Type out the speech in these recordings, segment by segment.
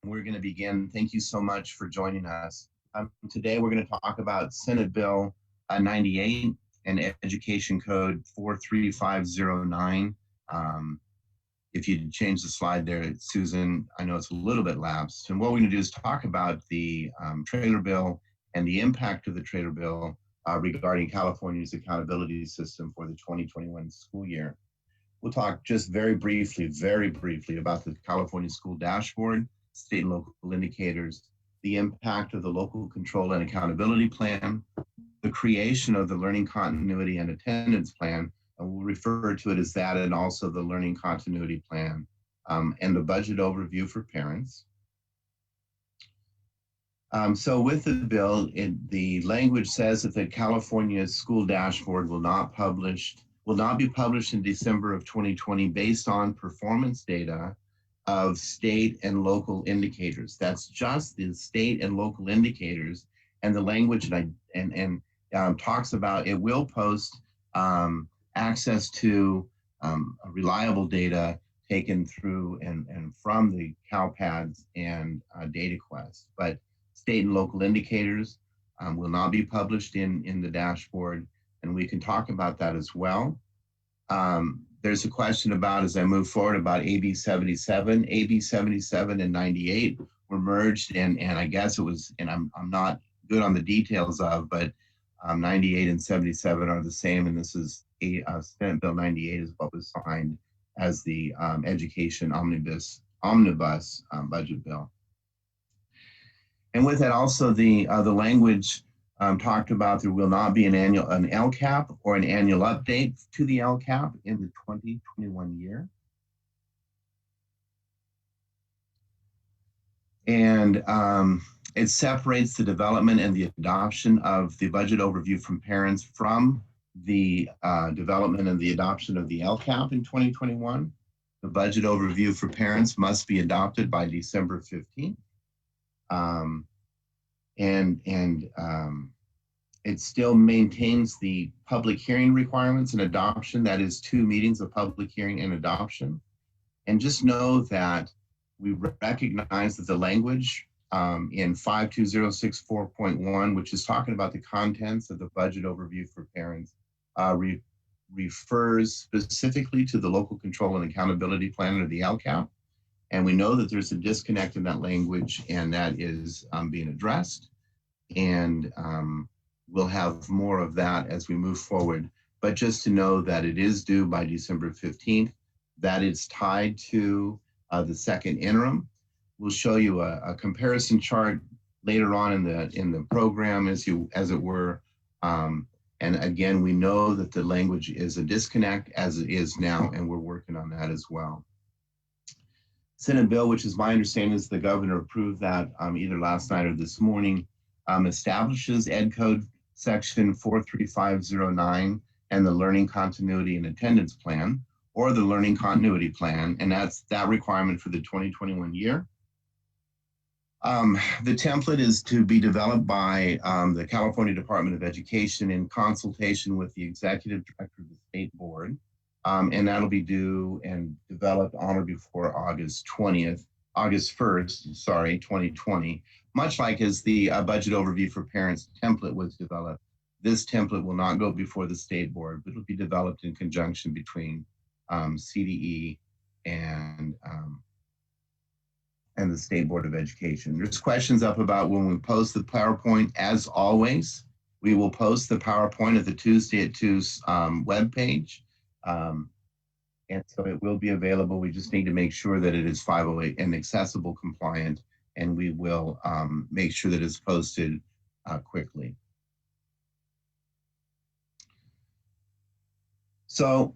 We're going to begin. Thank you so much for joining us. Today we're going to talk about Senate Bill 98 and Education Code 43509. If you change the slide there, Susan, I know it's a little bit lapsed. And what we're going to do is talk about the trailer bill and the impact of the trailer bill regarding California's accountability system for the 2021 school year. We'll talk just very briefly about the California School Dashboard, state and local indicators, the impact of the local control and accountability plan, the creation of the learning continuity and attendance plan, and we'll refer to it as that, and also the learning continuity plan, and the budget overview for parents. So with the bill, the language says that the California School Dashboard will not be published in December of 2020 based on performance data of state and local indicators. That's just the state and local indicators, and the language talks about it will post access to reliable data taken through and from the CalPADS and DataQuest. But state and local indicators will not be published in the dashboard, and we can talk about that as well. There's a question about, as I move forward, about AB 77. AB 77 and 98 were merged, and I guess it was, and I'm not good on the details of, but 98 and 77 are the same, and this is Senate Bill 98 is what was signed as the Education Omnibus budget bill. And with that, also the language talked about there will not be an LCAP or an annual update to the LCAP in the 2021 year. And it separates the development and the adoption of the budget overview from parents from the development and the adoption of the LCAP in 2021. The budget overview for parents must be adopted by December 15th. It still maintains the public hearing requirements and adoption. That is 2 meetings of public hearing and adoption. And just know that we recognize that the language in 52064.1, which is talking about the contents of the budget overview for parents, refers specifically to the local control and accountability plan, or the LCAP. And we know that there's a disconnect in that language, and that is being addressed. And we'll have more of that as we move forward. But just to know that it is due by December 15th, that it's tied to the second interim. We'll show you a comparison chart later on in the program, as it were. And again, we know that the language is a disconnect as it is now, and we're working on that as well. Senate bill, which is my understanding is the governor approved that either last night or this morning, establishes Ed Code section 43509 and the learning continuity and attendance plan, or the learning continuity plan, and that's that requirement for the 2021 year. The template is to be developed by the California Department of Education in consultation with the executive director of the state board. And that'll be due and developed on or before August 1st, 2020. Much like as the budget overview for parents template was developed, this template will not go before the state board, but it'll be developed in conjunction between CDE and the State Board of Education. There's questions up about when we post the PowerPoint. As always, we will post the PowerPoint at the Tuesday at 2 webpage. And so it will be available. We just need to make sure that it is 508 and accessible compliant, and we will make sure that it's posted quickly. So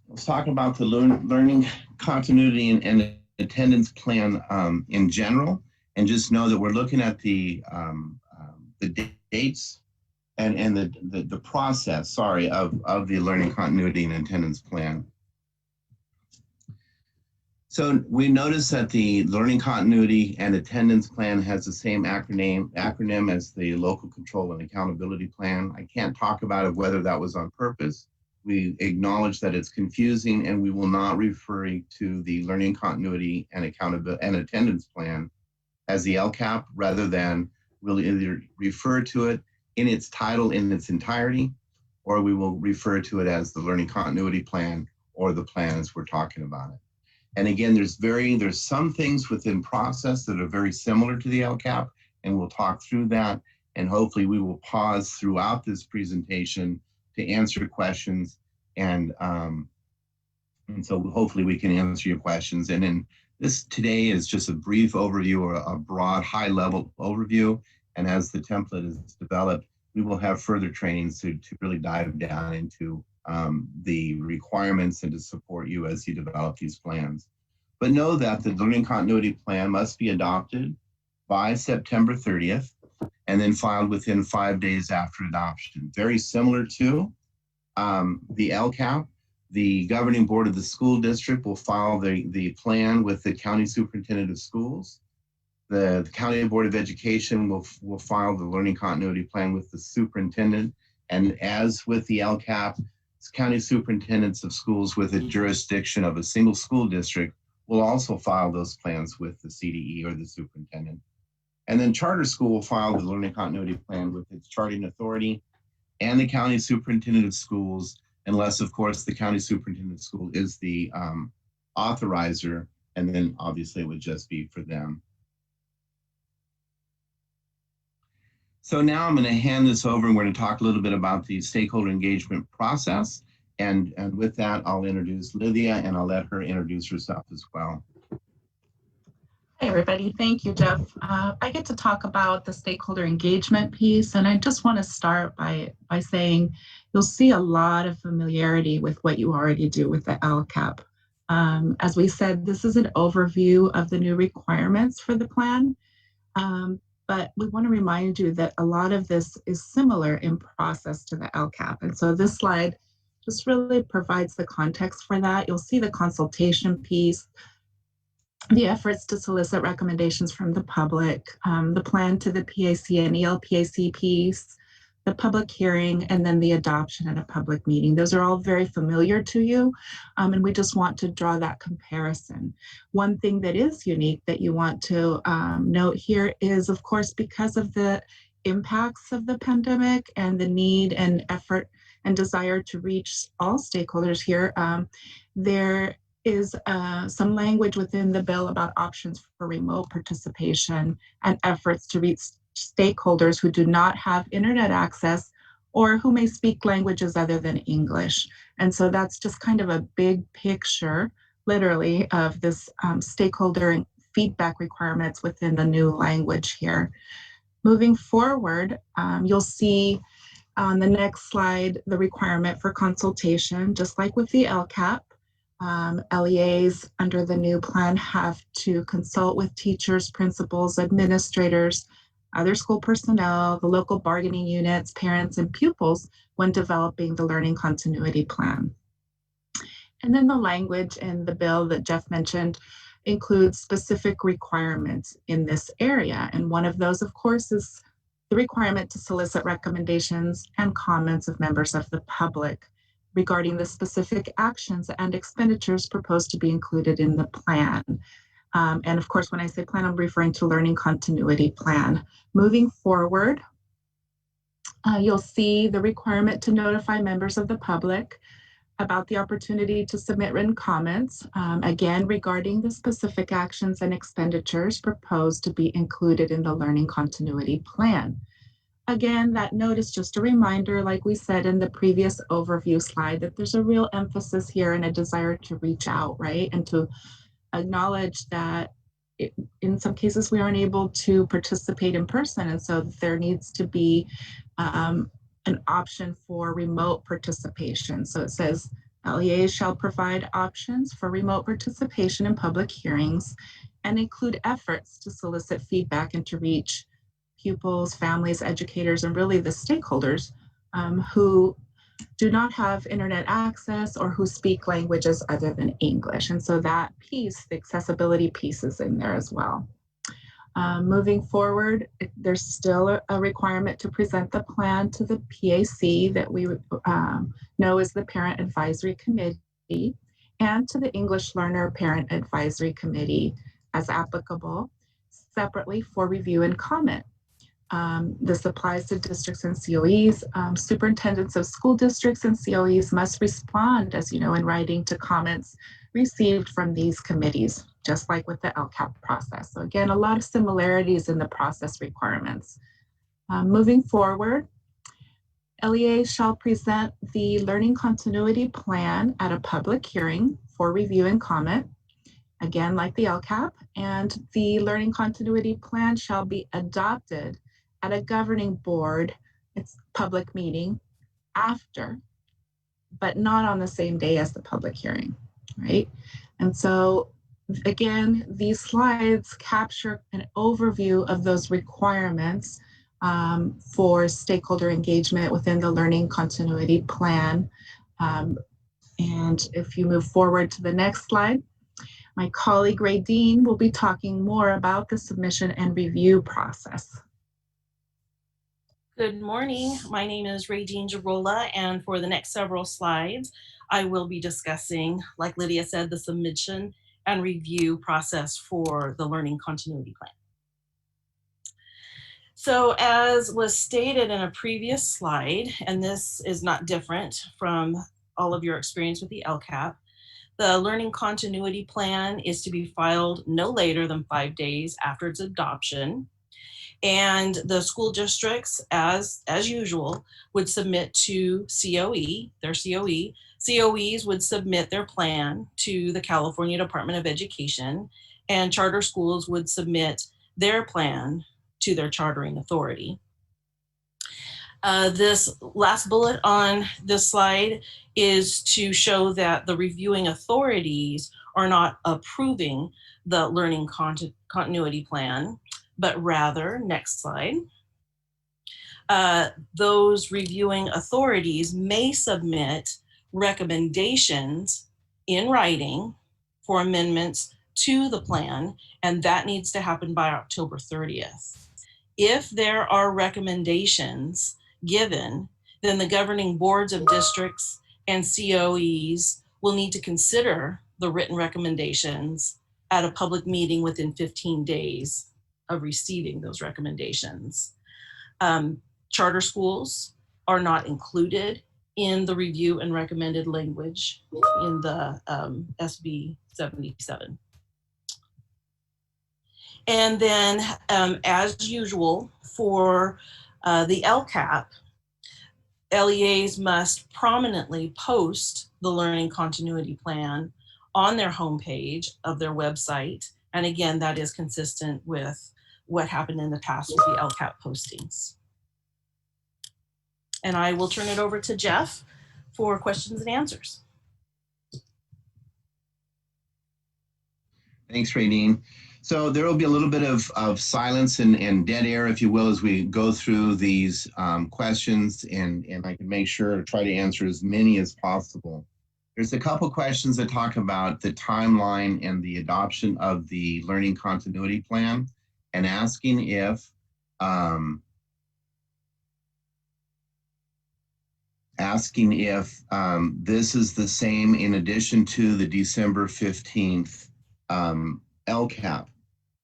let's talk about the learning continuity and attendance plan in general, and just know that we're looking at the dates and the process, of the learning continuity and attendance plan. So we notice that the learning continuity and attendance plan has the same acronym as the local control and accountability plan. I can't talk about whether that was on purpose. We acknowledge that it's confusing, and we will not refer to the learning continuity and accountability and attendance plan as the LCAP, rather than we'll either refer to it in its title in its entirety, or we will refer to it as the Learning Continuity Plan or the plan as we're talking about it. And again, there's some things within process that are very similar to the LCAP, and we'll talk through that. And hopefully we will pause throughout this presentation to answer questions. And so hopefully we can answer your questions. And then this today is just a brief overview or a broad high level overview. And as the template is developed, we will have further trainings to really dive down into the requirements and to support you as you develop these plans. But know that the Learning Continuity Plan must be adopted by September 30th and then filed within 5 days after adoption. Very similar to the LCAP, the governing board of the school district will file the plan with the county superintendent of schools. The County Board of Education will file the Learning Continuity Plan with the superintendent. And as with the LCAP, county superintendents of schools with a jurisdiction of a single school district will also file those plans with the CDE or the superintendent. And then charter school will file the Learning Continuity Plan with its charting authority and the county superintendent of schools, unless, of course, the county superintendent of school is the authorizer, and then obviously it would just be for them. So now I'm going to hand this over and we're going to talk a little bit about the stakeholder engagement process. And with that, I'll introduce Lydia and I'll let her introduce herself as well. Hey everybody, thank you, Jeff. I get to talk about the stakeholder engagement piece, and I just want to start by saying you'll see a lot of familiarity with what you already do with the LCAP. As we said, this is an overview of the new requirements for the plan. But we want to remind you that a lot of this is similar in process to the LCAP. And so this slide just really provides the context for that. You'll see the consultation piece, the efforts to solicit recommendations from the public, the plan to the PAC and ELPAC piece, the public hearing, and then the adoption at a public meeting. Those are all very familiar to you, and we just want to draw that comparison. One thing that is unique that you want to note here is, of course, because of the impacts of the pandemic and the need and effort and desire to reach all stakeholders here, there is some language within the bill about options for remote participation and efforts to reach stakeholders who do not have internet access or who may speak languages other than English. And so that's just kind of a big picture, literally, of this stakeholder feedback requirements within the new language here. Moving forward, you'll see on the next slide the requirement for consultation, just like with the LCAP. LEAs under the new plan have to consult with teachers, principals, administrators, other school personnel, the local bargaining units, parents, and pupils when developing the learning continuity plan. And then the language in the bill that Jeff mentioned includes specific requirements in this area. And one of those, of course, is the requirement to solicit recommendations and comments of members of the public regarding the specific actions and expenditures proposed to be included in the plan. And of course, when I say plan, I'm referring to Learning Continuity Plan. Moving forward, you'll see the requirement to notify members of the public about the opportunity to submit written comments, again, regarding the specific actions and expenditures proposed to be included in the Learning Continuity Plan. Again, that note is just a reminder, like we said in the previous overview slide, that there's a real emphasis here and a desire to reach out, right? And to acknowledge that in some cases we aren't able to participate in person. And so there needs to be an option for remote participation. So it says, LEAs shall provide options for remote participation in public hearings and include efforts to solicit feedback and to reach pupils, families, educators, and really the stakeholders who do not have internet access or who speak languages other than English. And so that piece, the accessibility piece, is in there as well. Moving forward, there's still a requirement to present the plan to the PAC that we know as the Parent Advisory Committee and to the English Learner Parent Advisory Committee as applicable. separately for review and comment. This applies to districts and COEs. Superintendents of school districts and COEs must respond, as you know, in writing to comments received from these committees, just like with the LCAP process. So again, a lot of similarities in the process requirements. Moving forward, LEA shall present the learning continuity plan at a public hearing for review and comment, again, like the LCAP, and the learning continuity plan shall be adopted at a governing board, it's public meeting after, but not on the same day as the public hearing, right? And so again, these slides capture an overview of those requirements for stakeholder engagement within the learning continuity plan. And if you move forward to the next slide, my colleague Ray Dean will be talking more about the submission and review process. Good morning. My name is Ray Dean Girola, and for the next several slides, I will be discussing, like Lydia said, the submission and review process for the learning continuity plan. So as was stated in a previous slide, and this is not different from all of your experience with the LCAP, the learning continuity plan is to be filed no later than 5 days after its adoption. And the school districts, as usual, would submit to COE, their COE. COEs would submit their plan to the California Department of Education, and charter schools would submit their plan to their chartering authority. This last bullet on this slide is to show that the reviewing authorities are not approving the learning continuity plan, but rather, next slide, those reviewing authorities may submit recommendations in writing for amendments to the plan, and that needs to happen by October 30th. If there are recommendations given, then the governing boards of districts and COEs will need to consider the written recommendations at a public meeting within 15 days of receiving those recommendations. Charter schools are not included in the review and recommended language in the SB 77. And then as usual for the LCAP, LEAs must prominently post the learning continuity plan on their homepage of their website. And again, that is consistent with what happened in the past with the LCAP postings. And I will turn it over to Jeff for questions and answers. Thanks, Radine. So there will be a little bit of silence and dead air, if you will, as we go through these questions, and I can make sure to try to answer as many as possible. There's a couple questions that talk about the timeline and the adoption of the learning continuity plan, and asking if this is the same in addition to the December 15th LCAP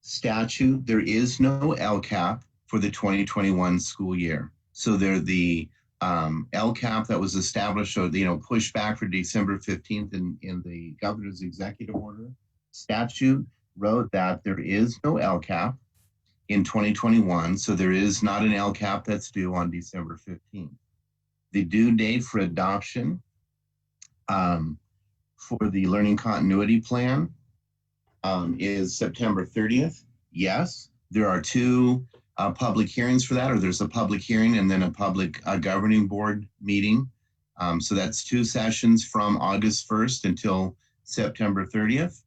statute. There is no LCAP for the 2021 school year. So the LCAP that was established, or pushed back for December 15th in the governor's executive order statute, wrote that there is no LCAP in 2021. So there is not an LCAP that's due on December 15th. The due date for adoption for the learning continuity plan is September 30th. Yes, there are two public hearings for that, or there's a public hearing and then a public governing board meeting. So that's 2 sessions from August 1st until September 30th.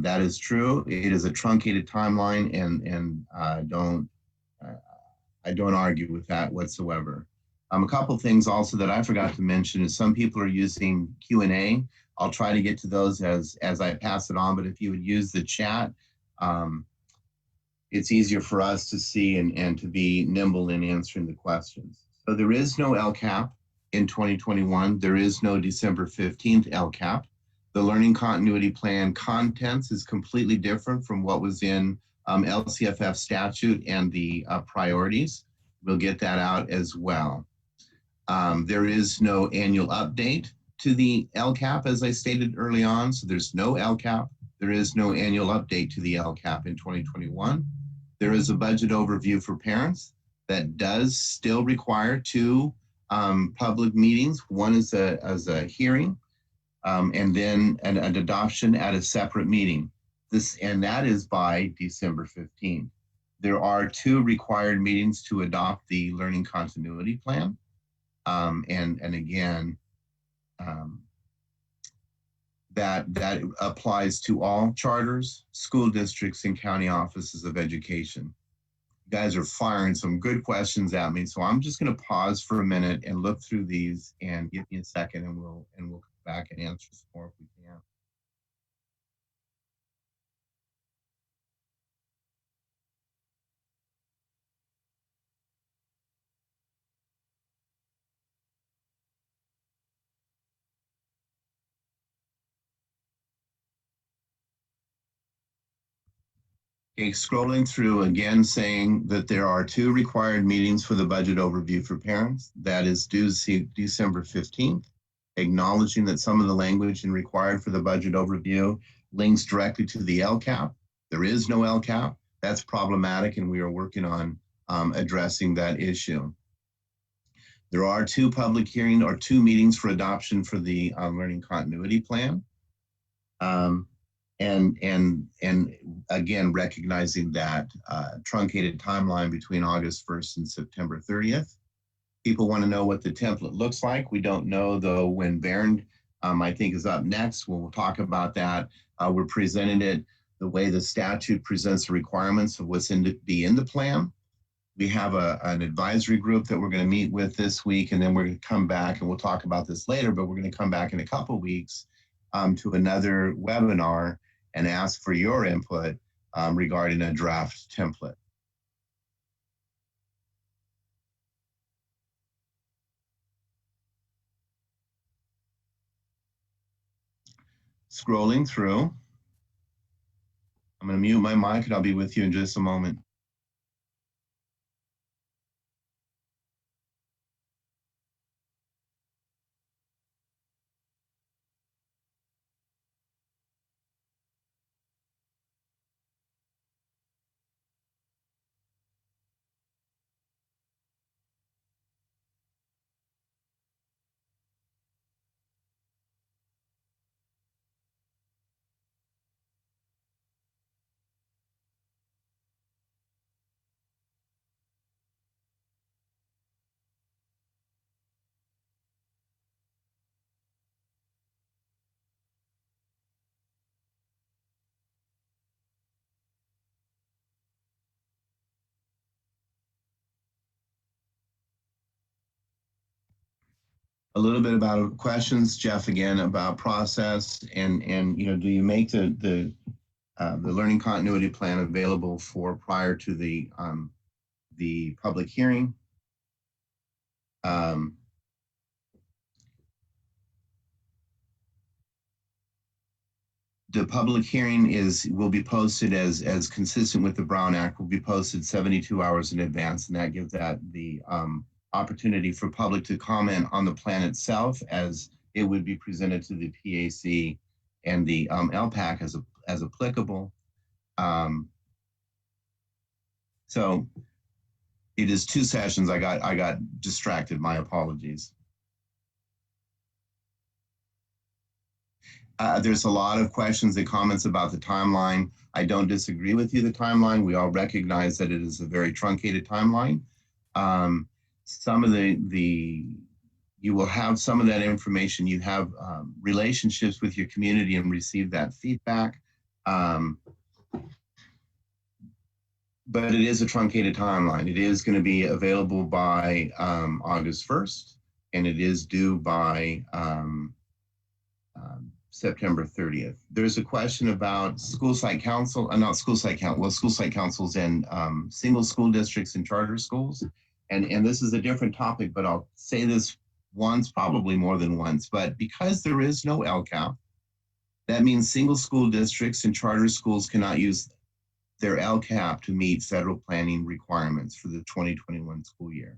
That is true. It is a truncated timeline, and I don't argue with that whatsoever. A couple things also that I forgot to mention is some people are using Q&A. I'll try to get to those as I pass it on, but if you would use the chat, it's easier for us to see and to be nimble in answering the questions. So there is no LCAP in 2021. There is no December 15th LCAP. The learning continuity plan contents is completely different from what was in LCFF statute and the priorities. We'll get that out as well. There is no annual update to the LCAP, as I stated early on. So there's no LCAP. There is no annual update to the LCAP in 2021. There is a budget overview for parents that does still require two public meetings. One is as a hearing, and then an adoption at a separate meeting. And that is by December 15th. There are two required meetings to adopt the learning continuity plan. And again, that applies to all charters, school districts, and county offices of education. You guys are firing some good questions at me, so I'm just going to pause for a minute and look through these, and give me a second, and we'll come back and answer some more if we can. Okay, scrolling through again, saying that there are two required meetings for the budget overview for parents. That is due December 15th, acknowledging that some of the language and required for the budget overview links directly to the LCAP. There is no LCAP. That's problematic, and we are working on addressing that issue. There are two public hearings or two meetings for adoption for the learning continuity plan. And again, recognizing that truncated timeline between August 1st and September 30th. People want to know what the template looks like. We don't know, though, when Bernd, I think, is up next. We'll talk about that. We're presenting it the way the statute presents the requirements of what's be in the plan. We have an advisory group that we're going to meet with this week, and then we're going to come back, and we'll talk about this later, but we're going to come back in a couple of weeks to another webinar and ask for your input regarding a draft template. Scrolling through, I'm going to mute my mic and I'll be with you in just a moment. A little bit about questions, Jeff, again, about process and you know, do you make the learning continuity plan available for prior to the public hearing? The public hearing will be posted as consistent with the Brown Act, will be posted 72 hours in advance, and that gives that the opportunity for public to comment on the plan itself as it would be presented to the PAC and the LPAC as applicable. So it is 2 sessions. I got distracted. My apologies. There's a lot of questions and comments about the timeline. I don't disagree with you, the timeline. We all recognize that it is a very truncated timeline. Some of you will have some of that information. You have relationships with your community and receive that feedback. But it is a truncated timeline. It is going to be available by August 1st, and it is due by September 30th. There's a question about school site council, not school site council, well, school site councils and single school districts and charter schools. And this is a different topic, but I'll say this once, probably more than once, but because there is no LCAP, that means single school districts and charter schools cannot use their LCAP to meet federal planning requirements for the 2021 school year.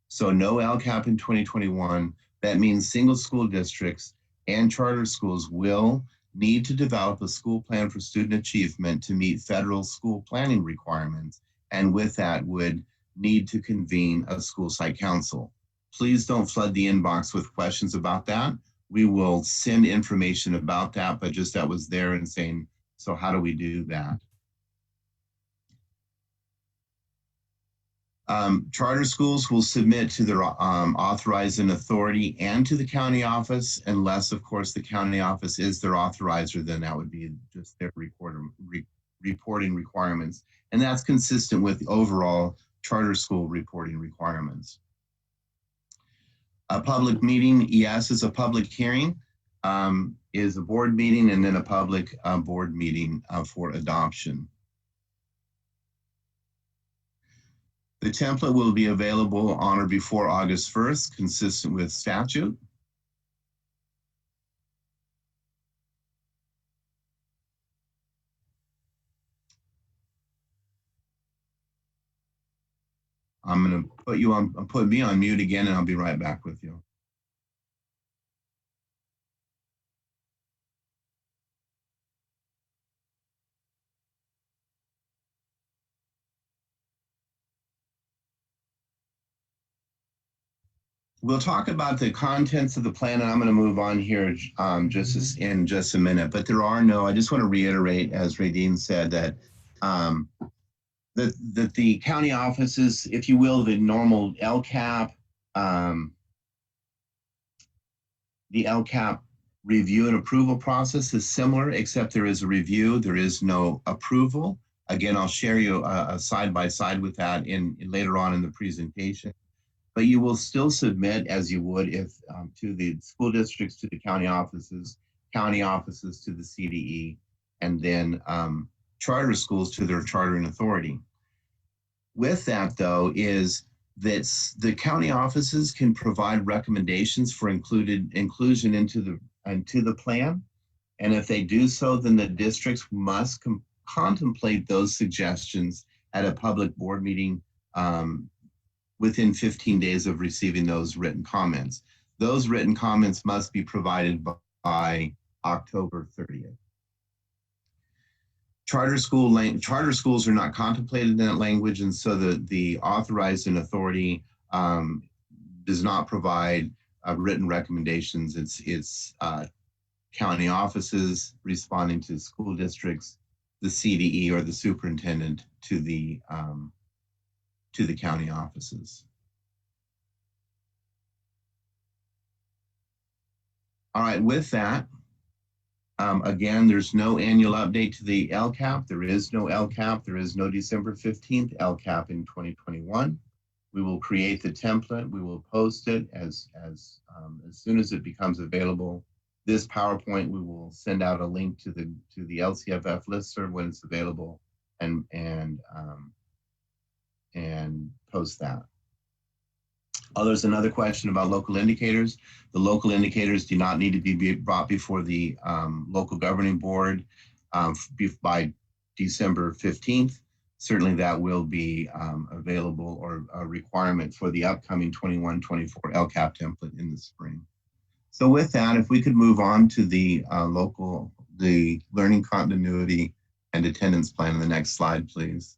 So no LCAP in 2021. That means single school districts and charter schools will need to develop a school plan for student achievement to meet federal school planning requirements, and with that would need to convene a school site council. Please don't flood the inbox with questions about that. We will send information about that, but just that was there and saying, so how do we do that? Charter schools will submit to their authorizing authority and to the county office, unless, of course, the county office is their authorizer, then that would be just their reporting requirements. And that's consistent with the overall charter school reporting requirements. A public meeting, yes, is a public hearing, is a board meeting, and then a public board meeting for adoption. The template will be available on or before August 1st, consistent with statute. I'm going to put you on, put me on mute again, and I'll be right back with you. We'll talk about the contents of the plan, and I'm going to move on here in just a minute. But there are no, I just want to reiterate, as Radine said, that that the county offices, if you will, the normal LCAP, the LCAP review and approval process is similar, except there is a review, there is no approval. Again, I'll share you a side by side with that in later on in the presentation. But you will still submit as you would if to the school districts, to the county offices to the CDE, and then charter schools to their chartering authority. With that, though, is that the county offices can provide recommendations for inclusion into the plan. And if they do so, then the districts must contemplate those suggestions at a public board meeting within 15 days of receiving those written comments. Those written comments must be provided by October 30th. Charter schools are not contemplated in that language, and so the authorizing authority does not provide written recommendations. It's county offices responding to school districts, the CDE or the superintendent to the county offices. All right, with that, again, there's no annual update to the LCAP. There is no LCAP. There is no December 15th LCAP in 2021. We will create the template. We will post it as soon as it becomes available. This PowerPoint, we will send out a link to the LCFF listserv when it's available, and post that. Oh, there's another question about local indicators. The local indicators do not need to be brought before the local governing board by December 15th. Certainly that will be available, or a requirement for the upcoming 21-24 LCAP template in the spring. So with that, if we could move on to the learning continuity and attendance plan on the next slide, please.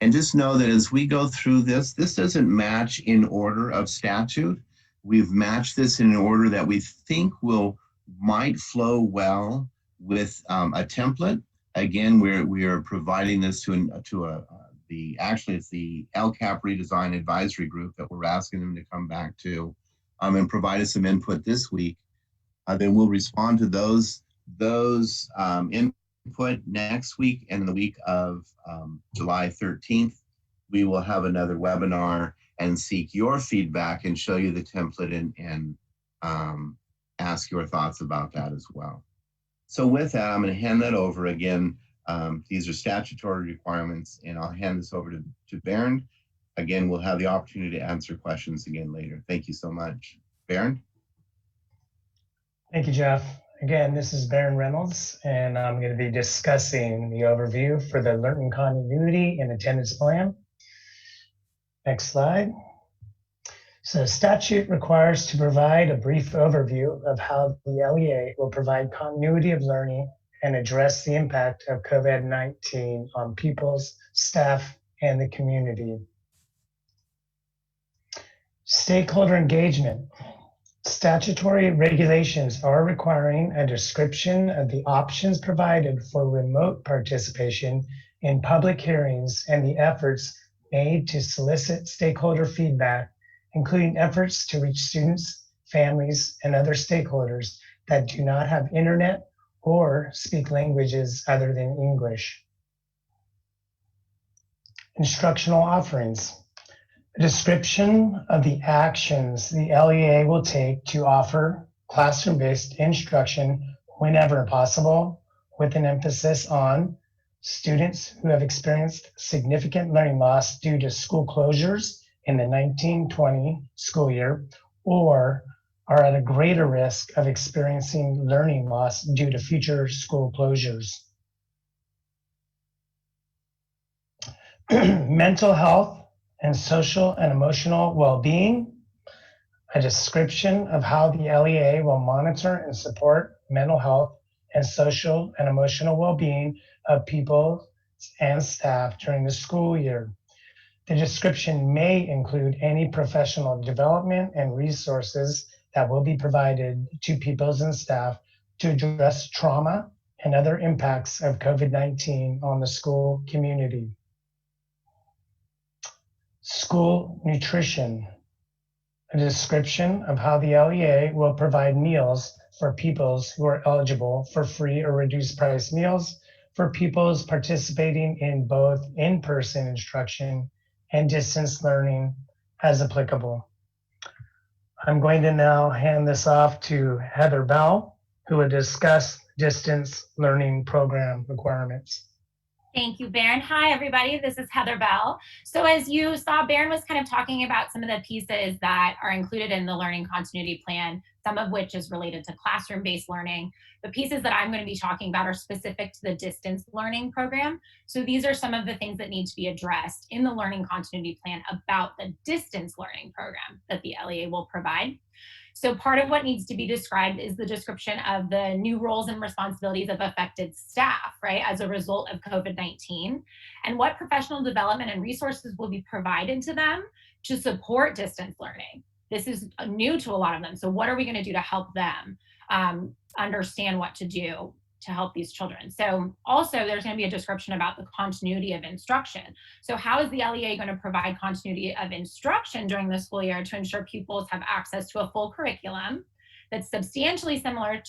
And just know that as we go through this doesn't match in order of statute. We've matched this in an order that we think might flow well with a template. Again, we are providing this actually it's the LCAP redesign advisory group that we're asking them to come back to and provide us some input this week. Then we'll respond to those input next week, and the week of July 13th, we will have another webinar and seek your feedback and show you the template and ask your thoughts about that as well. So with that, I'm going to hand that over again. These are statutory requirements, and I'll hand this over to Bernd. Again, we'll have the opportunity to answer questions again later. Thank you so much. Bernd? Thank you, Jeff. Again, this is Baron Reynolds, and I'm going to be discussing the overview for the learning continuity and attendance plan. Next slide. So statute requires to provide a brief overview of how the LEA will provide continuity of learning and address the impact of COVID-19 on pupils, staff, and the community. Stakeholder engagement. Statutory regulations are requiring a description of the options provided for remote participation in public hearings and the efforts made to solicit stakeholder feedback, including efforts to reach students, families, and other stakeholders that do not have internet or speak languages other than English. Instructional offerings. A description of the actions the LEA will take to offer classroom-based instruction whenever possible, with an emphasis on students who have experienced significant learning loss due to school closures in the 1920 school year, or are at a greater risk of experiencing learning loss due to future school closures. Mental health and social and emotional well-being, a description of how the LEA will monitor and support mental health and social and emotional well-being of people and staff during the school year. The description may include any professional development and resources that will be provided to pupils and staff to address trauma and other impacts of COVID-19 on the school community. School nutrition, a description of how the LEA will provide meals for pupils who are eligible for free or reduced price meals for pupils participating in both in-person instruction and distance learning as applicable. I'm going to now hand this off to Heather Bell, who will discuss distance learning program requirements. Thank you, Baron. Hi, everybody. This is Heather Bell. So as you saw, Baron was kind of talking about some of the pieces that are included in the learning continuity plan, some of which is related to classroom-based learning. The pieces that I'm going to be talking about are specific to the distance learning program. So these are some of the things that need to be addressed in the learning continuity plan about the distance learning program that the LEA will provide. So part of what needs to be described is the description of the new roles and responsibilities of affected staff, right, as a result of COVID-19, and what professional development and resources will be provided to them to support distance learning. This is new to a lot of them. So what are we going to do to help them understand what to do to help these children? So also there's going to be a description about the continuity of instruction. So how is the LEA going to provide continuity of instruction during the school year to ensure pupils have access to a full curriculum that's substantially similar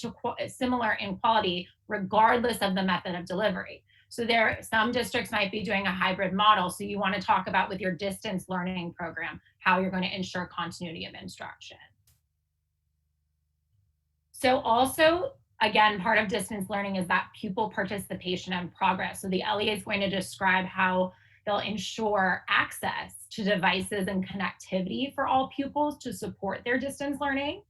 in quality, regardless of the method of delivery? So some districts might be doing a hybrid model. So you want to talk about with your distance learning program, how you're going to ensure continuity of instruction. So also, again, part of distance learning is that pupil participation and progress. So the LEA is going to describe how they'll ensure access to devices and connectivity for all pupils to support their distance learning.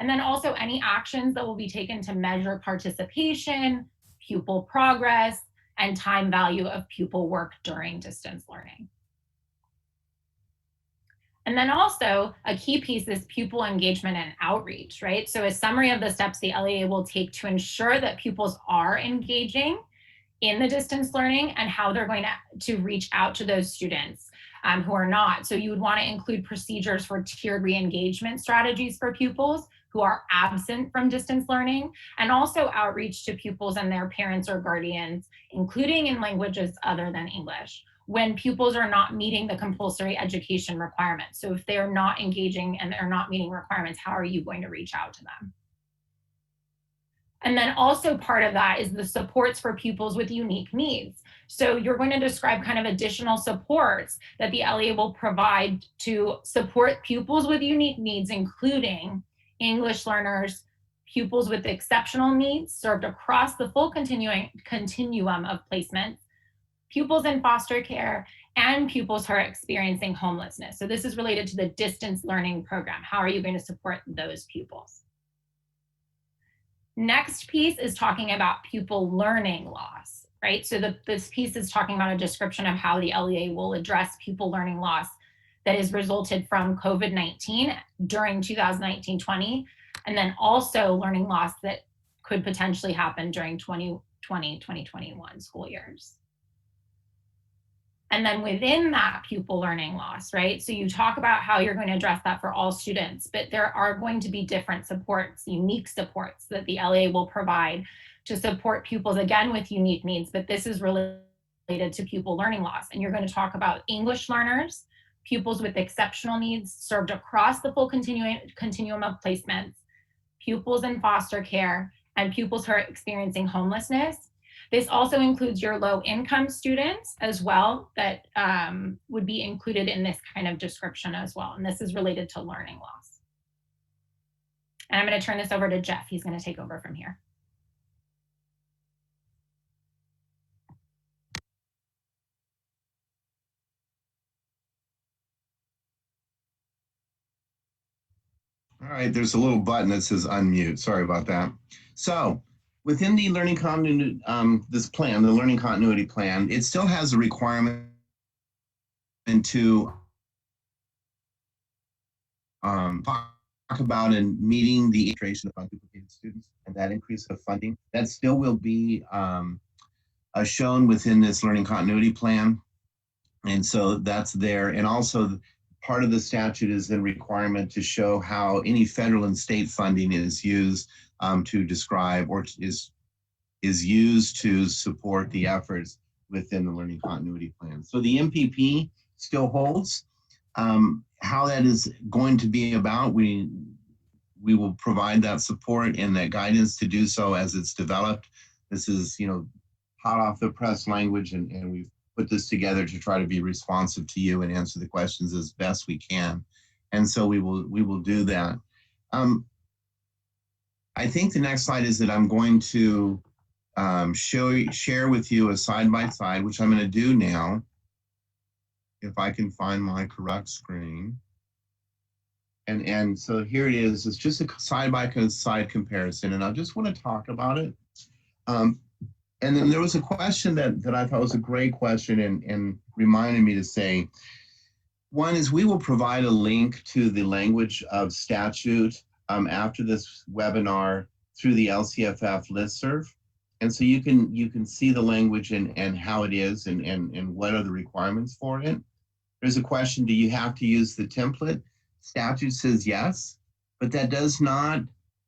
And then also any actions that will be taken to measure participation, pupil progress, and time value of pupil work during distance learning. And then also a key piece is pupil engagement and outreach, right? So a summary of the steps the LEA will take to ensure that pupils are engaging in the distance learning and how they're going to reach out to those students who are not. So you would want to include procedures for tiered re-engagement strategies for pupils who are absent from distance learning, and also outreach to pupils and their parents or guardians, including in languages other than English, when pupils are not meeting the compulsory education requirements. So if they're not engaging and they're not meeting requirements, how are you going to reach out to them? And then also part of that is the supports for pupils with unique needs. So you're going to describe kind of additional supports that the LEA will provide to support pupils with unique needs, including English learners, pupils with exceptional needs served across the full continuum of placement, pupils in foster care, and pupils who are experiencing homelessness. So this is related to the distance learning program. How are you going to support those pupils? Next piece is talking about pupil learning loss, right? So this piece is talking about a description of how the LEA will address pupil learning loss that has resulted from COVID-19 during 2019-20, and then also learning loss that could potentially happen during 2020-2021 school years. And then within that pupil learning loss, right? So you talk about how you're going to address that for all students, but there are going to be different supports, unique supports that the LEA will provide to support pupils, again, with unique needs, but this is related to pupil learning loss. And you're going to talk about English learners, pupils with exceptional needs served across the full continuum of placements, pupils in foster care, and pupils who are experiencing homelessness. This also includes your low-income students as well that would be included in this kind of description as well. And this is related to learning loss. And I'm going to turn this over to Jeff. He's going to take over from here. All right, there's a little button that says unmute. Sorry about that. So within the learning continuity, this plan, the learning continuity plan, it still has a requirement to talk about and meeting the integration of unduplicated students and that increase of funding. That still will be shown within this learning continuity plan. And so that's there. And also part of the statute is the requirement to show how any federal and state funding is used to describe or is used to support the efforts within the learning continuity plan. So the MPP still holds. How that is going to be about, we will provide that support and that guidance to do so as it's developed. This is, hot off the press language, and we've put this together to try to be responsive to you and answer the questions as best we can. And so we will do that. I think the next slide is that I'm going to share with you a side-by-side, which I'm going to do now. If I can find my correct screen. And so here it is. It's just a side-by-side comparison, and I just want to talk about it. And then there was a question that I thought was a great question and reminded me to say, one is we will provide a link to the language of statute after this webinar through the LCFF listserv. And so you can see the language and how it is and what are the requirements for it. There's a question, do you have to use the template? Statute says yes, but that does not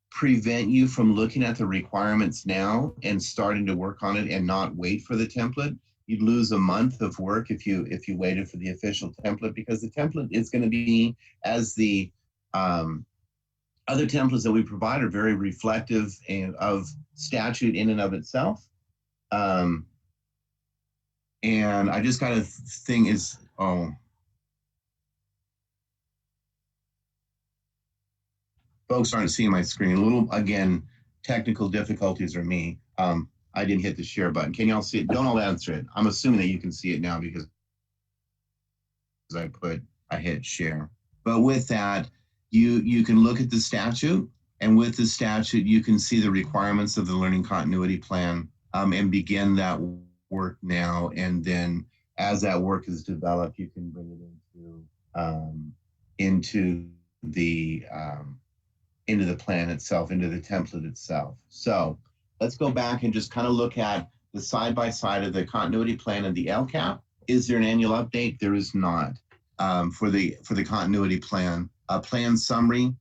prevent you from looking at the requirements now and starting to work on it and not wait for the template. You'd lose a month of work if you waited for the official template, because the template is going to be, as the other templates that we provide are very reflective of statute in and of itself. And I just got a thing is, folks aren't seeing my screen. A little, again, technical difficulties are me. I didn't hit the share button. Can y'all see it? Don't all answer it. I'm assuming that you can see it now because I hit share. But with that, you can look at the statute, and with the statute, you can see the requirements of the learning continuity plan and begin that work now. And then as that work is developed, you can bring it into the plan itself, into the template itself. So let's go back and just kind of look at the side-by-side of the continuity plan and the LCAP. Is there an annual update? There is not for the continuity plan. Plan summary,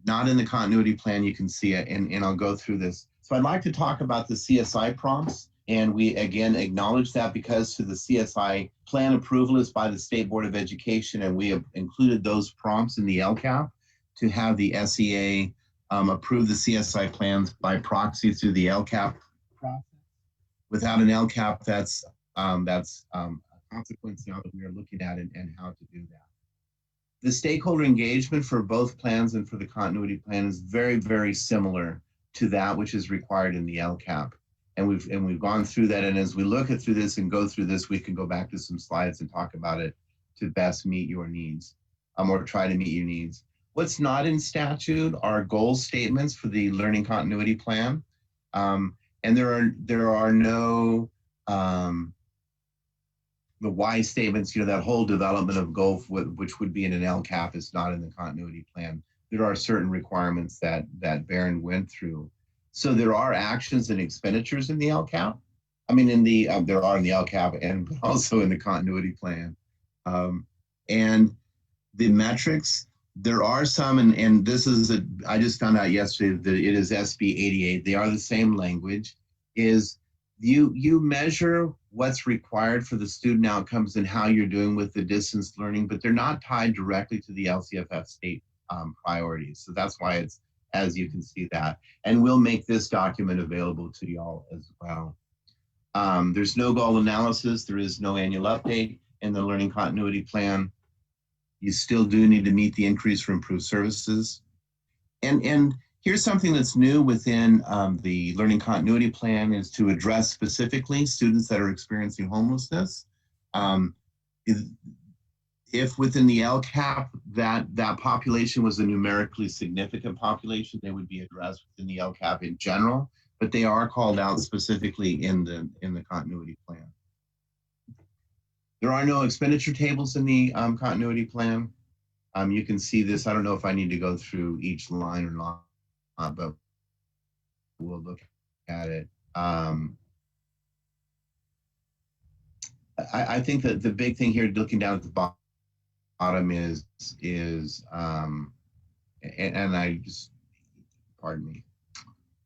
not in the continuity plan. You can see it, and I'll go through this. So I'd like to talk about the CSI prompts, and we again acknowledge that because to the CSI plan approval is by the State Board of Education, and we have included those prompts in the LCAP to have the SEA approve the CSI plans by proxy through the LCAP process. Without an LCAP, that's a consequence now that we are looking at and how to do that. The stakeholder engagement for both plans and for the continuity plan is very, very similar to that which is required in the LCAP. And we've gone through that. And as we look through this and go through this, we can go back to some slides and talk about it to best meet your needs or try to meet your needs. What's not in statute are goal statements for the learning continuity plan. And there are no the why statements, that whole development of GOLF, which would be in an LCAP, is not in the continuity plan. There are certain requirements that Barron went through. So there are actions and expenditures in the LCAP. I mean, there are in the LCAP and also in the continuity plan. And the metrics, there are some, and this is I just found out yesterday that it is SB 88. They are the same language. Is you measure what's required for the student outcomes and how you're doing with the distance learning, but they're not tied directly to the LCFF state priorities. So that's why it's, as you can see that, and we'll make this document available to y'all as well. There's no goal analysis. There is no annual update in the learning continuity plan. You still do need to meet the increase for improved services. And here's something that's new within the learning continuity plan, is to address specifically students that are experiencing homelessness. If within the LCAP that population was a numerically significant population, they would be addressed within the LCAP in general, but they are called out specifically in the continuity plan. There are no expenditure tables in the continuity plan. You can see this. I don't know if I need to go through each line or not, but we'll look at it. I think that the big thing here, looking down at the bottom, is and I just, pardon me,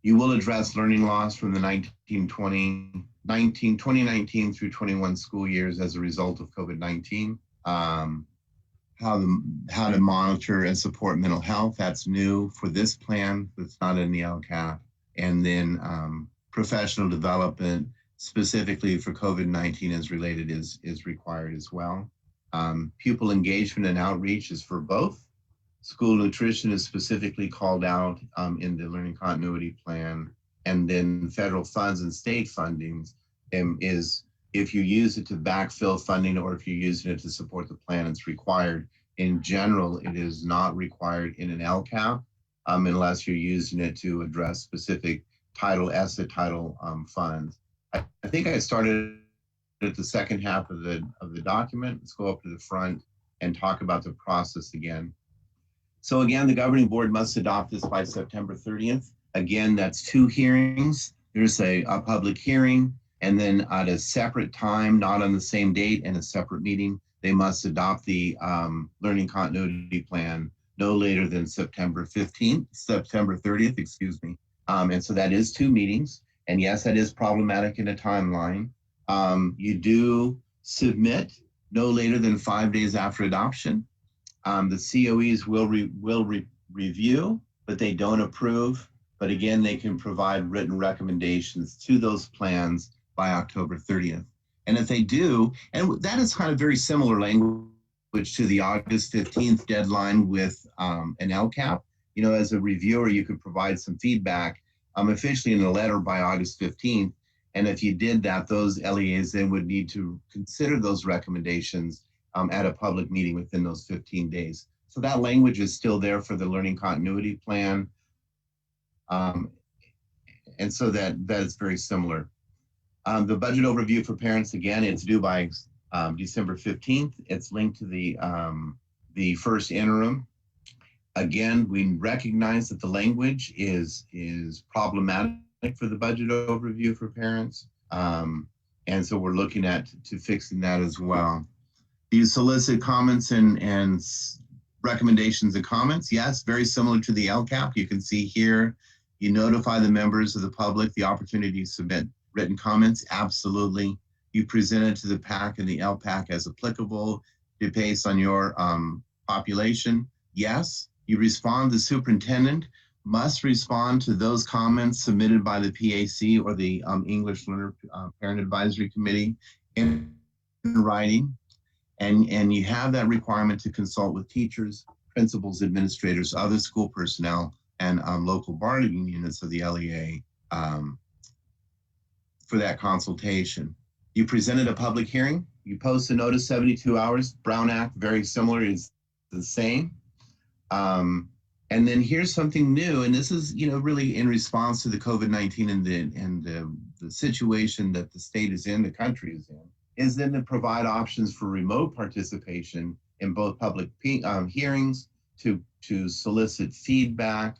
you will address learning loss from the 2019 through 21 school years as a result of COVID-19. How to monitor and support mental health, that's new for this plan, that's not in the LCAP. And then professional development, specifically for COVID-19 as related, is required as well. Pupil engagement and outreach is for both. School nutrition is specifically called out in the learning continuity plan. And then federal funds and state fundings is, if you use it to backfill funding or if you're using it to support the plan, it's required. In general, it is not required in an LCAP unless you're using it to address specific ESSA title funds. I think I started at the second half of the document. Let's go up to the front and talk about the process again. So again, the governing board must adopt this by September 30th. Again, that's 2 hearings. There's a public hearing, and then at a separate time, not on the same date, and a separate meeting, they must adopt the learning continuity plan no later than September 30th, excuse me. And so that is 2 meetings. And yes, that is problematic in a timeline. You do submit no later than 5 days after adoption. The COEs will review, but they don't approve. But again, they can provide written recommendations to those plans by October 30th. And if they do, and that is kind of very similar language to the August 15th deadline with an LCAP. As a reviewer, you could provide some feedback officially in a letter by August 15th. And if you did that, those LEAs then would need to consider those recommendations at a public meeting within those 15 days. So that language is still there for the learning continuity plan. And so that is very similar. The budget overview for parents, again, it's due by December 15th. It's linked to the first interim. Again, we recognize that the language is problematic for the budget overview for parents. And so we're looking to fixing that as well. Do you solicit comments and recommendations and comments? Yes, very similar to the LCAP. You can see here, you notify the members of the public the opportunity to submit written comments. Absolutely. You present it to the PAC and the LPAC as applicable based on your population. Yes. You respond, the superintendent must respond to those comments submitted by the PAC or the English Learner Parent Advisory Committee in writing. And you have that requirement to consult with teachers, principals, administrators, other school personnel, and local bargaining units of the LEA for that consultation. You presented a public hearing, you post a notice 72 hours. Brown Act, very similar, is the same. And then here's something new, and this is, really in response to the COVID-19 and the situation that the state is in, the country is in, is then to provide options for remote participation in both public hearings, to solicit feedback,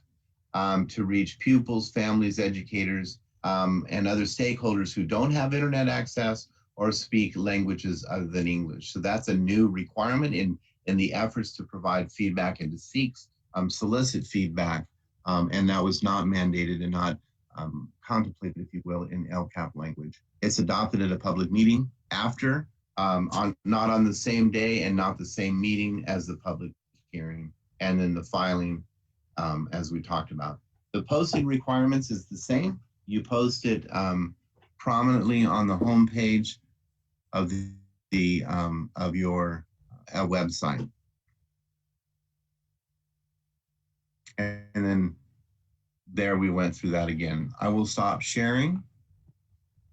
to reach pupils, families, educators, and other stakeholders who don't have internet access or speak languages other than English. So that's a new requirement in the efforts to provide feedback and to solicit feedback, and that was not mandated and not contemplated, if you will, in LCAP language. It's adopted at a public meeting after, not on the same day and not the same meeting as the public hearing, and then the filing, as we talked about. The posting requirements is the same. You post it prominently on the homepage of of your website. And then there we went through that again. I will stop sharing.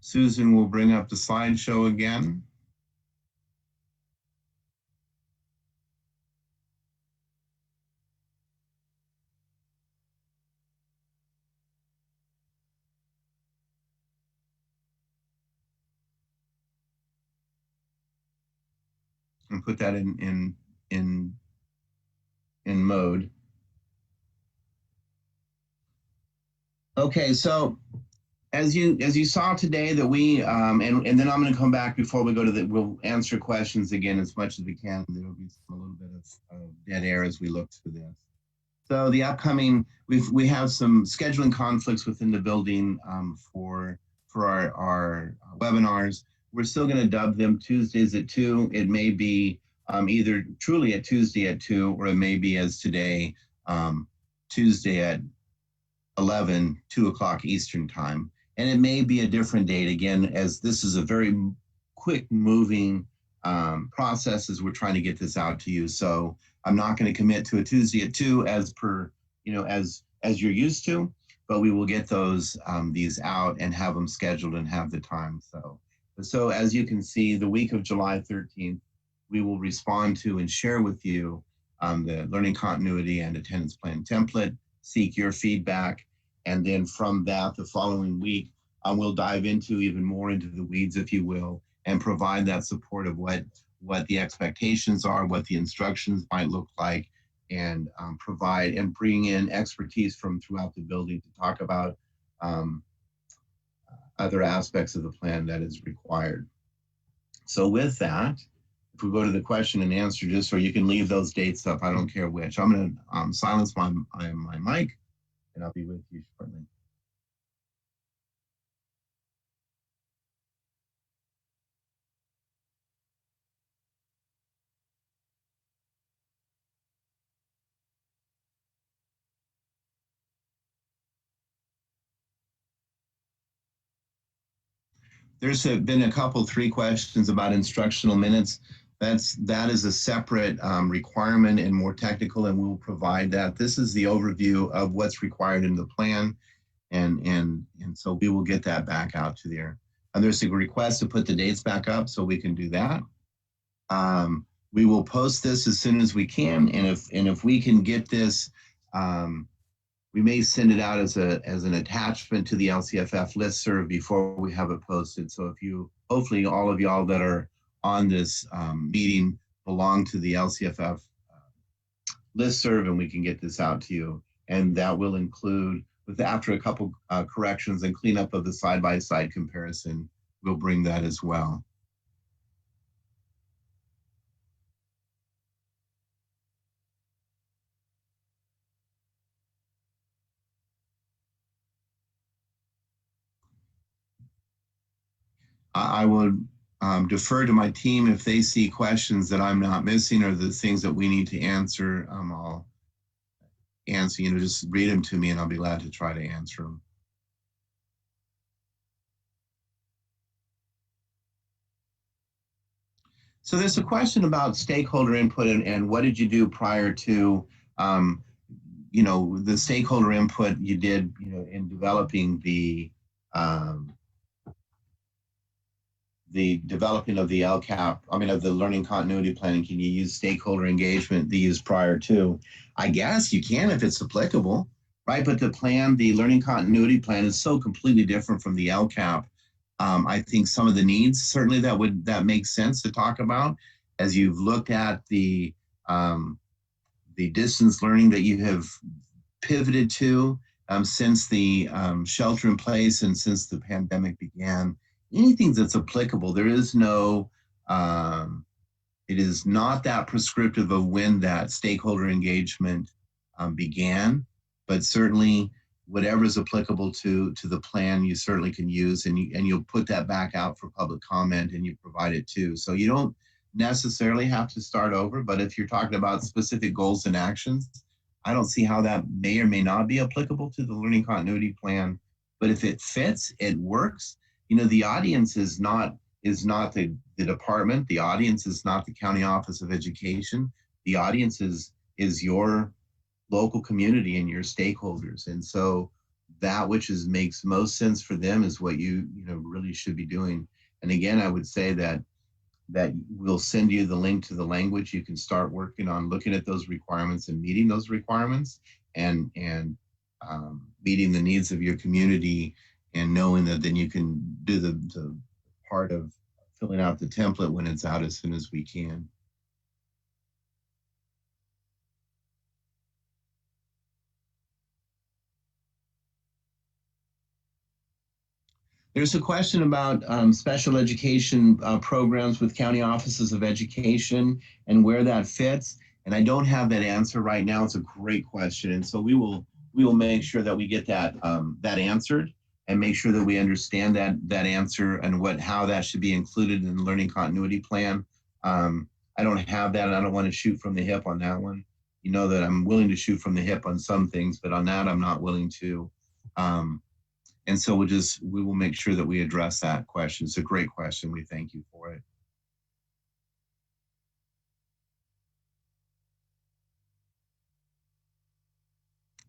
Susan will bring up the slideshow again. And put that in mode. Okay, so as you saw today that we and then I'm going to come back before we go to we'll answer questions again as much as we can. There will be a little bit of dead air as we look through this. So the upcoming, we have some scheduling conflicts within the building for our webinars. We're still going to dub them Tuesdays at 2. It may be either truly at Tuesday at 2, or it may be as today, Tuesday at 2 o'clock Eastern time. And it may be a different date again, as this is a very quick moving process as we're trying to get this out to you. So I'm not going to commit to a Tuesday at 2 as per, as you're used to, but we will get these out and have them scheduled and have the time. So as you can see, the week of July 13th, we will respond to and share with you the learning continuity and attendance plan template, seek your feedback. And then from that, the following week, we'll dive even more into the weeds, if you will, and provide that support of what the expectations are, what the instructions might look like, and provide and bring in expertise from throughout the building to talk about other aspects of the plan that is required. So with that, if we go to the question and answer, just so you can leave those dates up, I don't care which. I'm going to silence my mic, and I'll be with you shortly. There's been a couple, 3 questions about instructional minutes. That is a separate requirement and more technical, and we'll provide that. This is the overview of what's required in the plan, and so we will get that back out to there. And there's a request to put the dates back up, so we can do that. We will post this as soon as we can, and if we can get this, we may send it out as an attachment to the LCFF listserv before we have it posted. So hopefully all of y'all that are on this meeting belong to the LCFF listserv, and we can get this out to you. And that will include, after a couple corrections and cleanup of the side-by-side comparison, we'll bring that as well. I would defer to my team if they see questions that I'm not missing or the things that we need to answer. I'll answer, just read them to me and I'll be glad to try to answer them. So there's a question about stakeholder input and what did you do prior to, the stakeholder input you did, in developing the the developing of the LCAP, of the learning continuity planning, can you use stakeholder engagement to use prior to? I guess you can if it's applicable, right? But the learning continuity plan is so completely different from the LCAP. I think some of the needs, certainly that makes sense to talk about as you've looked at the distance learning that you have pivoted to since the shelter in place and since the pandemic began. Anything that's applicable, there is no, it is not that prescriptive of when that stakeholder engagement began, but certainly whatever is applicable to the plan, you certainly can use, and you'll put that back out for public comment and you provide it too. So you don't necessarily have to start over, but if you're talking about specific goals and actions, I don't see how that may or may not be applicable to the learning continuity plan. But if it fits, it works. The audience is not the department. The audience is not the County Office of Education. The audience is your local community and your stakeholders. And so that which makes most sense for them is what you really should be doing. And again, I would say that we'll send you the link to the language. You can start working on looking at those requirements and meeting those requirements and meeting the needs of your community, and knowing that then you can do the part of filling out the template when it's out as soon as we can. There's a question about special education programs with county offices of education and where that fits. And I don't have that answer right now. It's a great question. And so we will make sure that we get that answered and make sure that we understand that answer and how that should be included in the learning continuity plan. I don't have that, and I don't want to shoot from the hip on that one. You know that I'm willing to shoot from the hip on some things, but on that I'm not willing to. And so we will make sure that we address that question. It's a great question. We thank you for it.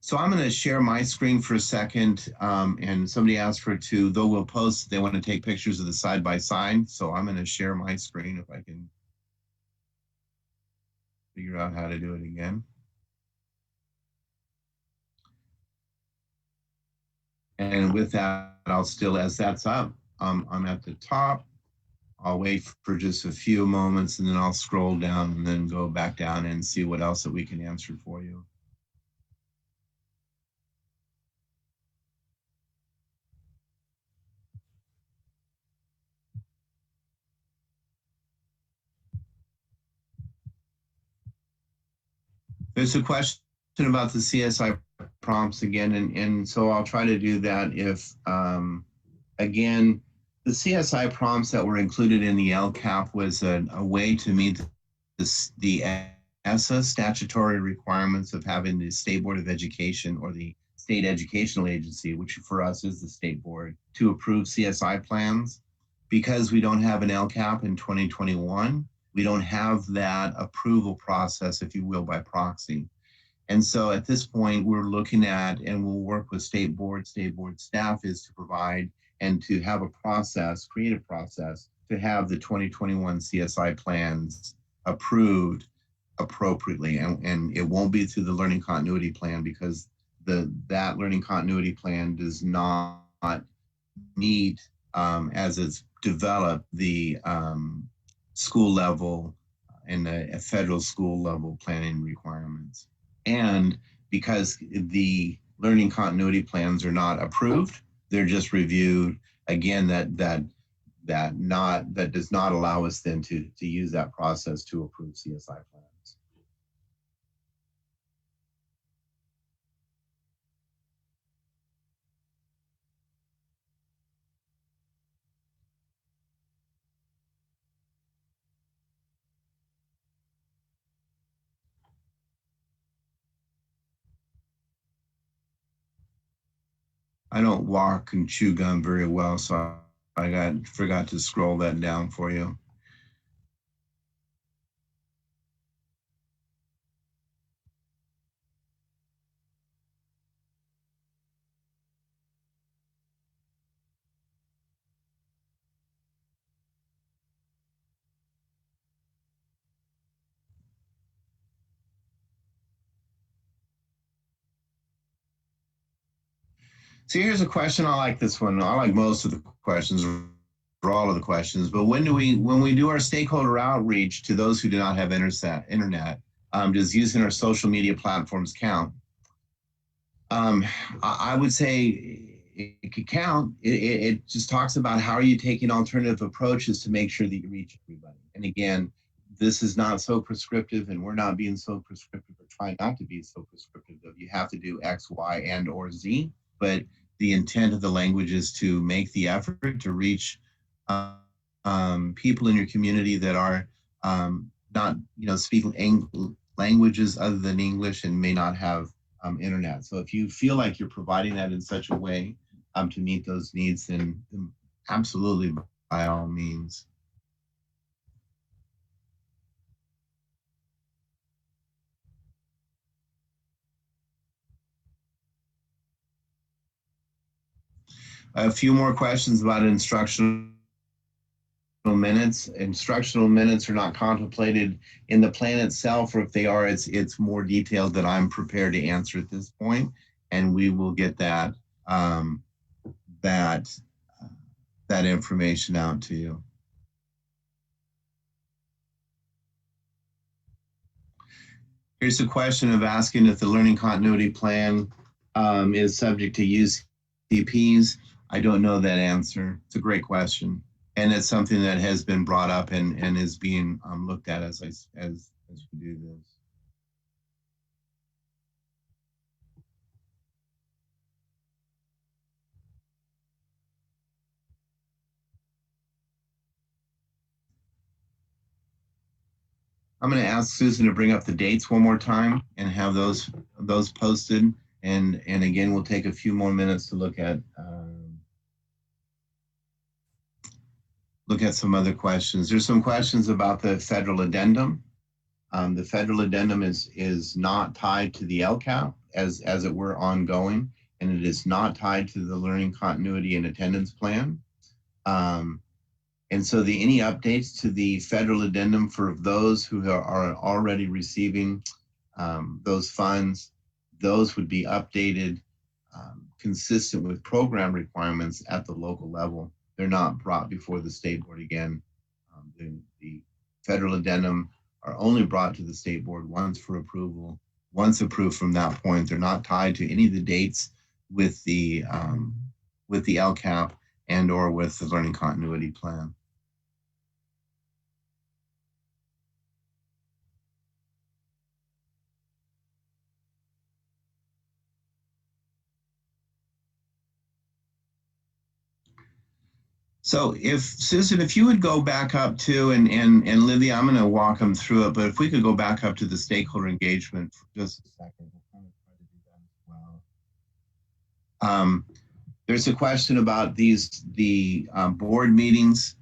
So I'm going to share my screen for a second, and somebody asked for it too, though we'll post, they want to take pictures of the side by side. So I'm going to share my screen if I can figure out how to do it again. And with that, I'll still, as that's up, I'm at the top. I'll wait for just a few moments and then I'll scroll down and then go back down and see what else that we can answer for you. There's a question about the CSI prompts again, and so I'll try to do that if, again, the CSI prompts that were included in the LCAP was a way to meet the ESSA statutory requirements of having the State Board of Education or the State Educational Agency, which for us is the State Board, to approve CSI plans. Because we don't have an LCAP in 2021, we don't have that approval process, if you will, by proxy. And so at this point, we're looking at, and we'll work with State Board staff is to provide and to have a process, create a process to have the 2021 CSI plans approved appropriately. And it won't be through the learning continuity plan because that learning continuity plan does not meet, as it's developed, the school level and the federal school level planning requirements. And because the learning continuity plans are not approved, they're just reviewed. Again, that does not allow us then to use that process to approve CSI plans. I don't walk and chew gum very well, so I forgot to scroll that down for you. So here's a question. I like this one. I like most of the questions, or all of the questions. But when we do our stakeholder outreach to those who do not have internet, does using our social media platforms count? I would say it could count. It just talks about how are you taking alternative approaches to make sure that you reach everybody. And again, this is not so prescriptive, and we're not being so prescriptive, or trying not to be so prescriptive of you have to do X, Y, and or Z. But the intent of the language is to make the effort to reach people in your community that are not, speaking languages other than English and may not have internet. So if you feel like you're providing that in such a way to meet those needs, then absolutely, by all means. A few more questions about instructional minutes. Instructional minutes are not contemplated in the plan itself, or if they are, it's more detailed that I'm prepared to answer at this point, and we will get that that information out to you. Here's a question of asking if the learning continuity plan is subject to UCPs. I don't know that answer. It's a great question. And it's something that has been brought up and is being looked at as we do this. I'm going to ask Susan to bring up the dates one more time and have those posted. And again, we'll take a few more minutes to look at some other questions. There's some questions about the federal addendum. The federal addendum is not tied to the LCAP as it were ongoing, and it is not tied to the learning continuity and attendance plan. And so any updates to the federal addendum for those who are already receiving those funds, those would be updated consistent with program requirements at the local level. They're not brought before the state board again. The federal addendum are only brought to the state board once for approval. Once approved from that point, they're not tied to any of the dates with the LCAP and or with the learning continuity plan. So Susan, if you would go back up to, and Livia, I'm going to walk them through it, but if we could go back up to the stakeholder engagement for just a second. We'll kind of try to do that as well. There's a question about the board meetings,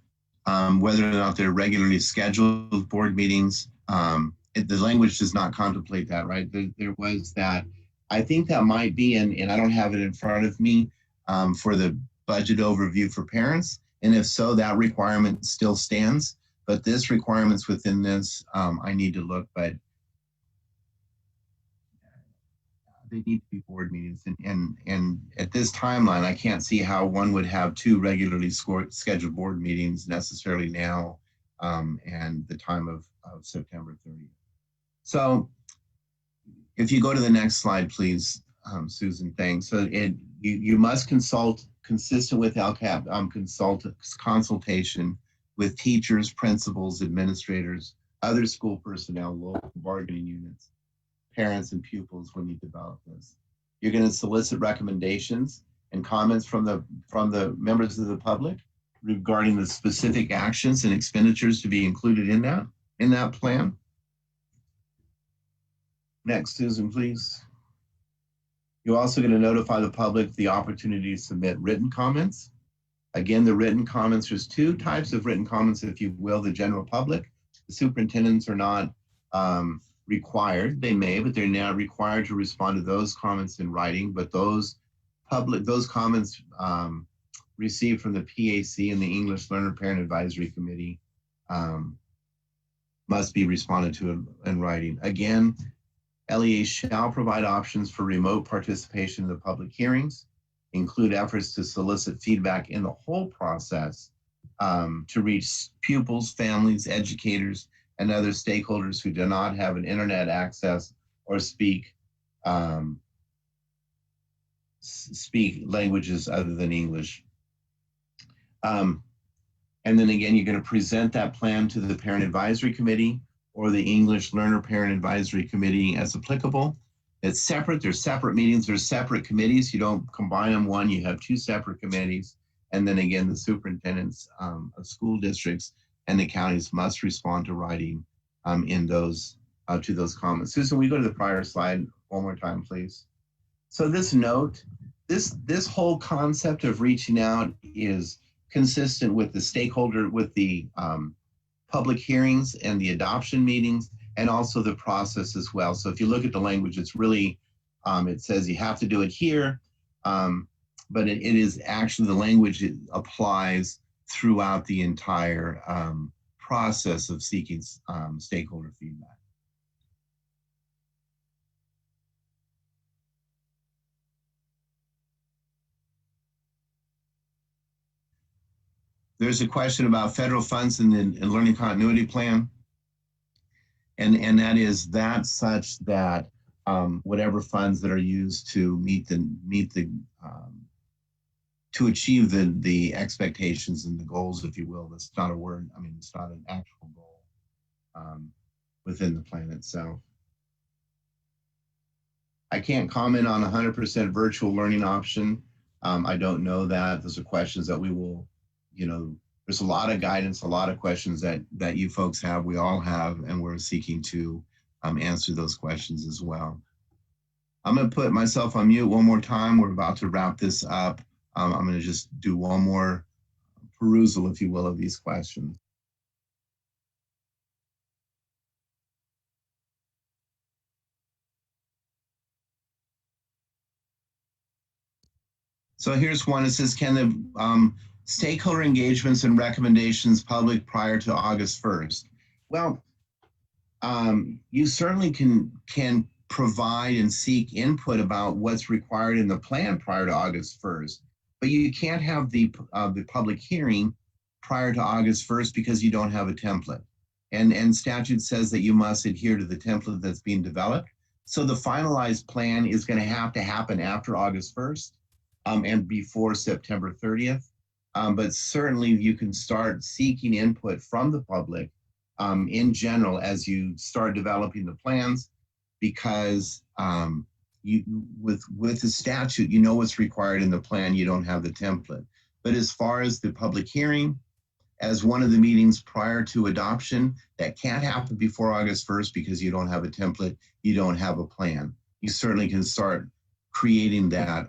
whether or not they're regularly scheduled board meetings. The language does not contemplate that, right? There was that. I think that might be, and I don't have it in front of me, for the budget overview for parents. And if so, that requirement still stands. But this requirements within this, I need to look, but they need to be board meetings. And at this timeline, I can't see how one would have two regularly scheduled board meetings necessarily now and the time of September 30th. So if you go to the next slide, please, Susan, thanks. So you must consult consistent with LCAP consultation with teachers, principals, administrators, other school personnel, local bargaining units, parents, and pupils when you develop this. You're going to solicit recommendations and comments from the members of the public regarding the specific actions and expenditures to be included in that plan. Next, Susan, please. You're also going to notify the public the opportunity to submit written comments. Again, the written comments, there's two types of written comments, if you will. The general public, the superintendents are not required. They may, but they're not required to respond to those comments in writing. But those comments received from the PAC and the English Learner Parent Advisory Committee must be responded to in writing. Again, LEA shall provide options for remote participation in the public hearings. include efforts to solicit feedback in the whole process to reach pupils, families, educators, and other stakeholders who do not have an internet access or speak languages other than English. And then again, you're going to present that plan to the Parent Advisory Committee or the English Learner Parent Advisory Committee as applicable. It's separate. There's separate meetings. There's separate committees. You don't combine them one. You have two separate committees. And then again, the superintendents of school districts and the counties must respond to writing in those to those comments. Susan, we go to the prior slide one more time, please. So this note, this whole concept of reaching out is consistent with the stakeholder, with the public hearings and the adoption meetings, and also the process as well. So if you look at the language, it's really, it says you have to do it here, but it is actually the language it applies throughout the entire process of seeking stakeholder feedback. There's a question about federal funds in the learning continuity plan. And that is that such that whatever funds that are used to to achieve the expectations and the goals, if you will, that's not a word, I mean, it's not an actual goal within the plan itself. I can't comment on 100% virtual learning option. I don't know that. Those are questions that we will, there's a lot of guidance, a lot of questions that you folks have, we all have, and we're seeking to answer those questions as well. I'm going to put myself on mute one more time. We're about to wrap this up. I'm going to just do one more perusal, if you will, of these questions. So here's one. It says, can the stakeholder engagements and recommendations public prior to August 1st? Well, you certainly can provide and seek input about what's required in the plan prior to August 1st, but you can't have the public hearing prior to August 1st because you don't have a template. And statute says that you must adhere to the template that's being developed. So the finalized plan is going to happen after August 1st and before September 30th. But certainly you can start seeking input from the public in general as you start developing the plans, because with the statute, you know what's required in the plan, you don't have the template. But as far as the public hearing, as one of the meetings prior to adoption, that can't happen before August 1st because you don't have a template, you don't have a plan. You certainly can start creating that,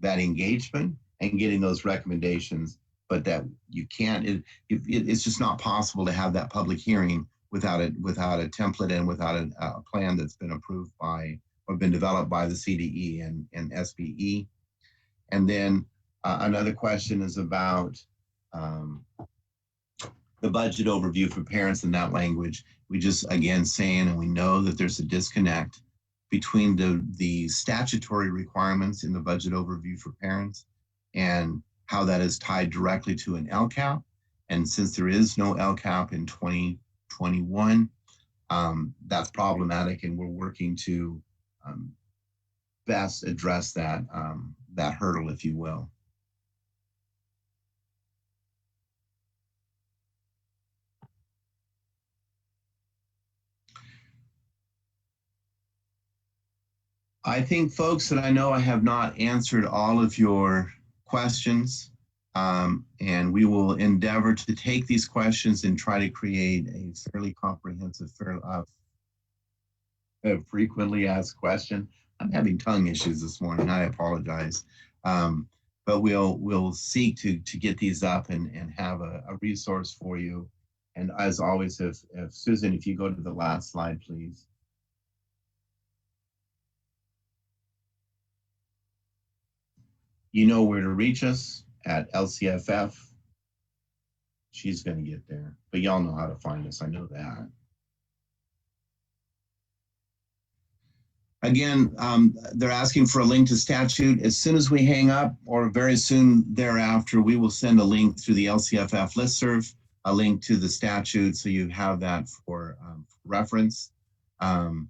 that engagement and getting those recommendations, but that you can't, it's just not possible to have that public hearing without a template and without a plan that's been approved by or been developed by the CDE and SBE. And then another question is about the budget overview for parents in that language. We just, again, saying, and we know that there's a disconnect between the statutory requirements in the budget overview for parents and how that is tied directly to an LCAP. And since there is no LCAP in 2021, that's problematic, and we're working to best address that, that hurdle, if you will. I think, folks, that I know I have not answered all of your questions, and we will endeavor to take these questions and try to create a fairly comprehensive, frequently asked question. I'm having tongue issues this morning. I apologize, but we'll seek to get these up and have a resource for you. And as always, if Susan, if you go to the last slide, please. You know where to reach us at LCFF. She's going to get there, but y'all know how to find us. I know that. Again, they're asking for a link to statute. As soon as we hang up or very soon thereafter, we will send a link through the LCFF listserv, a link to the statute, so you have that for reference. And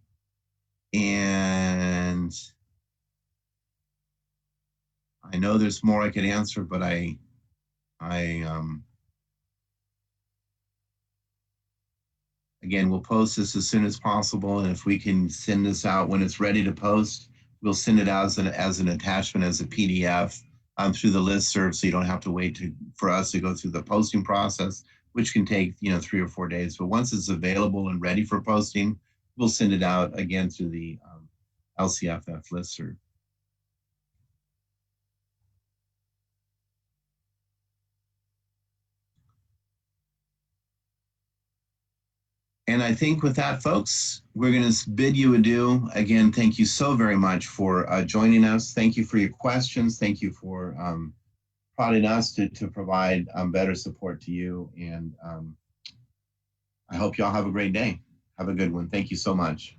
I know there's more I could answer, but again, we'll post this as soon as possible, and if we can send this out when it's ready to post, we'll send it out as an attachment, as a PDF through the listserv, so you don't have to wait for us to go through the posting process, which can take 3 or 4 days. But once it's available and ready for posting, we'll send it out again through the LCFF listserv. And I think with that, folks, we're going to bid you adieu. Again, thank you so very much for joining us. Thank you for your questions. Thank you for prodding us to provide better support to you. And I hope y'all have a great day. Have a good one. Thank you so much.